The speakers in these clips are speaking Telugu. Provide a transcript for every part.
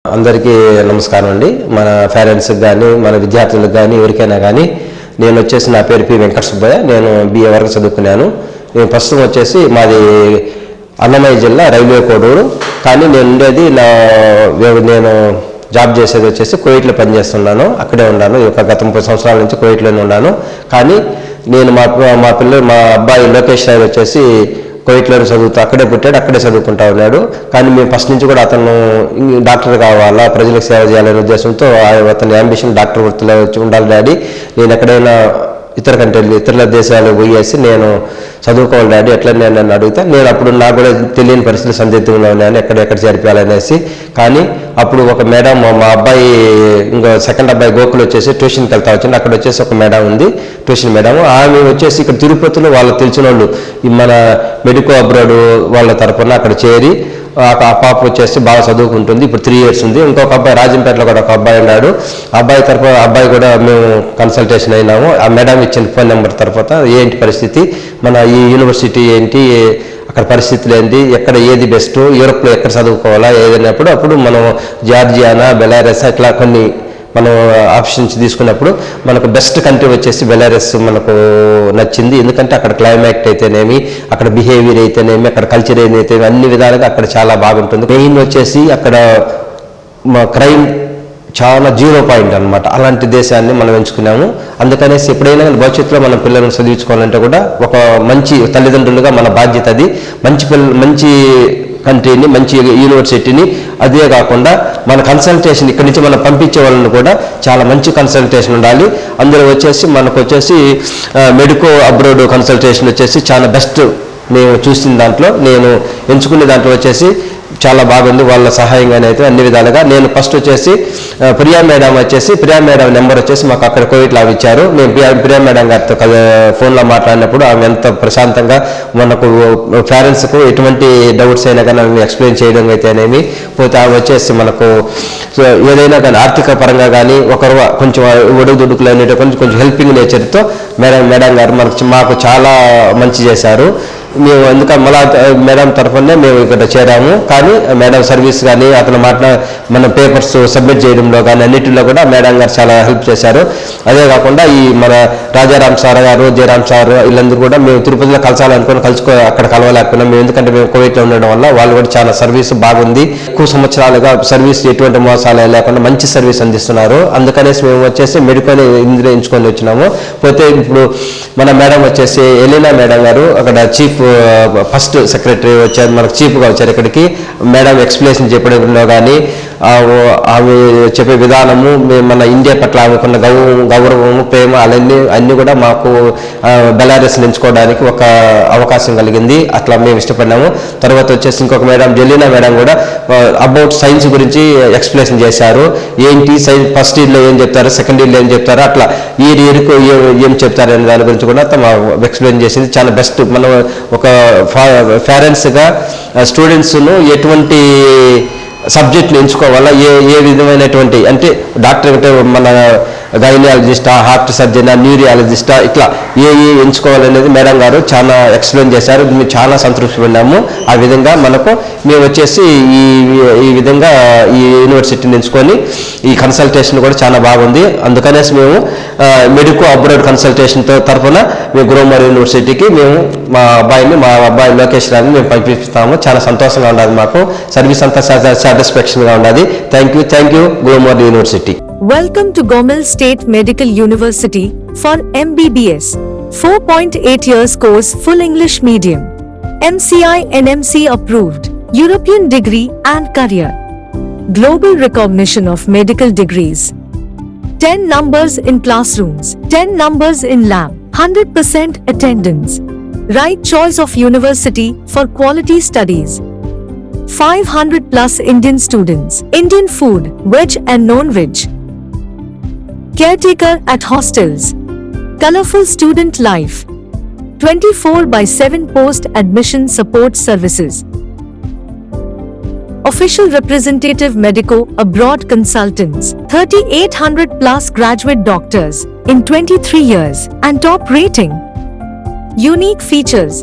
అందరికీ నమస్కారం అండి. మన పేరెంట్స్కి కానీ మన విద్యార్థులకు కానీ ఎవరికైనా కానీ నేను వచ్చేసి నా పేరు పి వెంకట సుబ్బయ్య. నేను BA వరకు చదువుకున్నాను. నేను ప్రస్తుతం వచ్చేసి మాది అన్నమయ్య జిల్లా రైల్వే కోడూరు. కానీ నేను ఉండేది నేను జాబ్ చేసేది వచ్చేసి కువైట్లో పనిచేస్తున్నాను. అక్కడే ఉన్నాను. గత 30 సంవత్సరాల నుంచి కువైట్లోనే ఉన్నాను. కానీ నేను మా అబ్బాయి లోకేష్ రాయ్ వచ్చేసి కువైట్లోనే చదువుతూ అక్కడే పుట్టాడు, అక్కడే చదువుకుంటా ఉన్నాడు. కానీ మేము ఫస్ట్ నుంచి కూడా అతను డాక్టర్ కావాలా, ప్రజలకు సేవ చేయాలనే ఉద్దేశంతో అతని అంబిషన్ డాక్టర్ వృత్తిలో ఉండాలి డాడీ, నేను ఎక్కడైనా ఇతర దేశాలు పోయేసి నేను చదువుకోవాలి డాడీ ఎట్లా నేను నన్ను అడిగితే, నేను అప్పుడు నాకు కూడా తెలియని పరిస్థితులు సందిగ్ధంలో ఉన్నాను ఎక్కడెక్కడ చేర్పాలనేసి. కానీ అప్పుడు ఒక మేడం, మా అబ్బాయి ఇంకో సెకండ్ అబ్బాయి గోకులు వచ్చేసి ట్యూషన్కి వెళ్తా వచ్చింది. అక్కడ వచ్చేసి ఒక మేడం ఉంది, ట్యూషన్ మేడం. ఆమె వచ్చేసి ఇక్కడ తిరుపతిలో వాళ్ళకి తెలిసిన వాళ్ళు మన మెడికో అబ్రాడ్ వాళ్ళ తరఫున అక్కడ చేరి ఆ పాప వచ్చేసి బాగా చదువుకుంటుంది. ఇప్పుడు 3 years ఉంది. ఇంకొక అబ్బాయి రాజంపేటలో కూడా ఒక అబ్బాయి ఉన్నాడు. అబ్బాయి కూడా మేము కన్సల్టేషన్ అయినాము. ఆ మేడం ఇచ్చిన ఫోన్ నెంబర్ తర్వాత ఏంటి పరిస్థితి, మన ఈ యూనివర్సిటీ ఏంటి, అక్కడ పరిస్థితులు ఏంటి, ఎక్కడ ఏది బెస్ట్, యూరోప్లో ఎక్కడ చదువుకోవాలా ఏదైనప్పుడు అప్పుడు మనం జార్జియానా, బెలారస్ ఇట్లా కొన్ని మనం ఆప్షన్స్ తీసుకున్నప్పుడు మనకు బెస్ట్ కంట్రీ వచ్చేసి బెలారస్ మనకు నచ్చింది. ఎందుకంటే అక్కడ క్లైమేట్ అయితేనేమి, అక్కడ బిహేవియర్ అయితేనేమి, అక్కడ కల్చర్ అయితే అన్ని విధాలుగా అక్కడ చాలా బాగుంటుంది. మెయిన్ వచ్చేసి అక్కడ క్రైమ్ చాలా 0 పాయింట్ అనమాట. అలాంటి దేశాన్ని మనం ఎంచుకున్నాము. అందుకనేసి ఎప్పుడైనా భవిష్యత్తులో మన పిల్లలను చదివించుకోవాలంటే కూడా ఒక మంచి తల్లిదండ్రులుగా మన బాధ్యత అది. మంచి కంట్రీని, మంచి యూనివర్సిటీని, అదే కాకుండా మన కన్సల్టేషన్ ఇక్కడి నుంచి మనం పంపించే వాళ్ళని కూడా చాలా మంచి కన్సల్టేషన్ ఉండాలి. అందులో వచ్చేసి మనకు వచ్చేసి మెడికో అబ్రాడ్ కన్సల్టేషన్ వచ్చేసి చాలా బెస్ట్. నేను చూసిన దాంట్లో, నేను ఎంచుకునే దాంట్లో వచ్చేసి చాలా బాగుంది. వాళ్ళ సహాయంగానే అయితే అన్ని విధాలుగా. నేను ఫస్ట్ వచ్చేసి ప్రియా మేడం నెంబర్ వచ్చేసి మాకు అక్కడ కోవిడ్లో అవి ఇచ్చారు. నేను ప్రియా మేడం గారితో ఫోన్లో మాట్లాడినప్పుడు ఆమె ఎంత ప్రశాంతంగా మనకు పేరెంట్స్కు ఎటువంటి డౌట్స్ అయినా కానీ ఆమె ఎక్స్ప్లెయిన్ చేయడం అయితేనేమి, పోతే ఆమె వచ్చేసి మనకు ఏదైనా కానీ ఆర్థిక పరంగా కానీ ఒకరు కొంచెం ఒడుదుడుకులు అనేవి కొంచెం హెల్పింగ్ నేచర్తో మేడం గారు మాకు చాలా మంచి చేశారు. మేము అందుకని మళ్ళా మేడం తరఫునే మేము ఇక్కడ చేరాము. కానీ మేడం సర్వీస్ కానీ అతను మన పేపర్స్ సబ్మిట్ చేయడంలో కానీ అన్నిటిలో కూడా మేడం గారు చాలా హెల్ప్ చేశారు. అదే కాకుండా ఈ మన రాజారాం సార్ గారు, జయరామ్ సార్ వీళ్ళందరూ కూడా మేము తిరుపతిలో కలసాలనుకుని అక్కడ కలవలేకపోయినాం. మేము ఎందుకంటే మేము కువైట్లో ఉండడం వల్ల వాళ్ళు కూడా చాలా సర్వీస్ బాగుంది. ఎక్కువ సంవత్సరాలుగా సర్వీస్ ఎటువంటి మోసాలు లేకుండా మంచి సర్వీస్ అందిస్తున్నారు. అందుకనేసి మేము వచ్చేసి మెడికల్ ఇందులో ఎంచుకొని వచ్చినాము. పోతే ఇప్పుడు మన మేడం వచ్చేసి ఎలీనా మేడం గారు అక్కడ చీఫ్ ఫస్ట్ సెక్రటరీ వచ్చారు, మనకు చీఫ్గా వచ్చారు ఇక్కడికి. మేడం ఎక్స్ప్లెనేషన్ చెప్పడంలో కానీ ఆమె చెప్పే విధానము, మన ఇండియా పట్ల ఆమెకున్న గౌరవము, ప్రేమ అన్నీ కూడా మాకు బెలారస్ ఎంచుకోవడానికి ఒక అవకాశం కలిగింది. అట్లా మేము ఇష్టపడినాము. తర్వాత వచ్చేసి ఇంకొక మేడం జెలీనా మేడం కూడా అబౌట్ సైన్స్ గురించి ఎక్స్ప్లెనేషన్ చేశారు. ఏంటి సైన్స్ ఫస్ట్ ఇయర్లో ఏం చెప్తారు, సెకండ్ ఇయర్లో ఏం చెప్తారు, అట్లా ఇయర్కు ఏం చెప్తారు అనే దాని గురించి కూడా ఎక్స్ప్లెయిన్ చేసింది. చాలా బెస్ట్. మనం ఒక పేరెంట్స్గా స్టూడెంట్స్ను ఎటువంటి సబ్జెక్టులు ఎంచుకోవాలా, ఏ విధమైనటువంటి అంటే డాక్టర్ అంటే మన గైనియాలజిస్టా, హార్ట్ సర్జనా, న్యూరియాలజిస్టా ఇట్లా ఎంచుకోవాలనేది మేడం గారు చాలా ఎక్స్ప్లెయిన్ చేశారు. మేము చాలా సంతృప్తి పడినాము. ఆ విధంగా మేము వచ్చేసి ఈ విధంగా ఈ యూనివర్సిటీని ఎంచుకొని ఈ కన్సల్టేషన్ కూడా చాలా బాగుంది. అందుకనేసి మేము మెడికో అబ్రాడ్ కన్సల్టేషన్ తరఫున మేము గ్రోమర్ యూనివర్సిటీకి మా అబ్బాయి లోకేష్ రాని మేము పంపిస్తాము. చాలా సంతోషంగా ఉన్నది. మాకు సర్వీస్ అంతా సాటిస్ఫాక్షన్గా ఉన్నది. Thank you Gomel university. Welcome to Gomel State Medical University for MBBS 4.8 years course, full English medium, MCI NMC approved, European degree and career, global recognition of medical degrees, 10 numbers in classrooms, 10 numbers in lab, 100% attendance, right choice of university for quality studies, 500 plus Indian students, Indian food, veg and non-veg, caretaker at hostels, colorful student life, 24/7 post-admission support services, official representative medico abroad consultants, 3,800 plus graduate doctors in 23 years and top rating, unique features,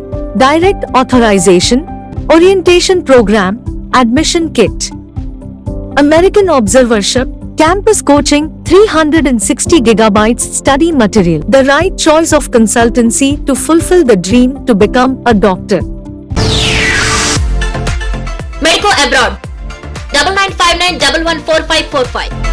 direct authorization, orientation program, admission kit, American observership, campus coaching, 360 gigabytes study material. The right choice of consultancy to fulfill the dream to become a doctor. Medico Abroad 9959114545.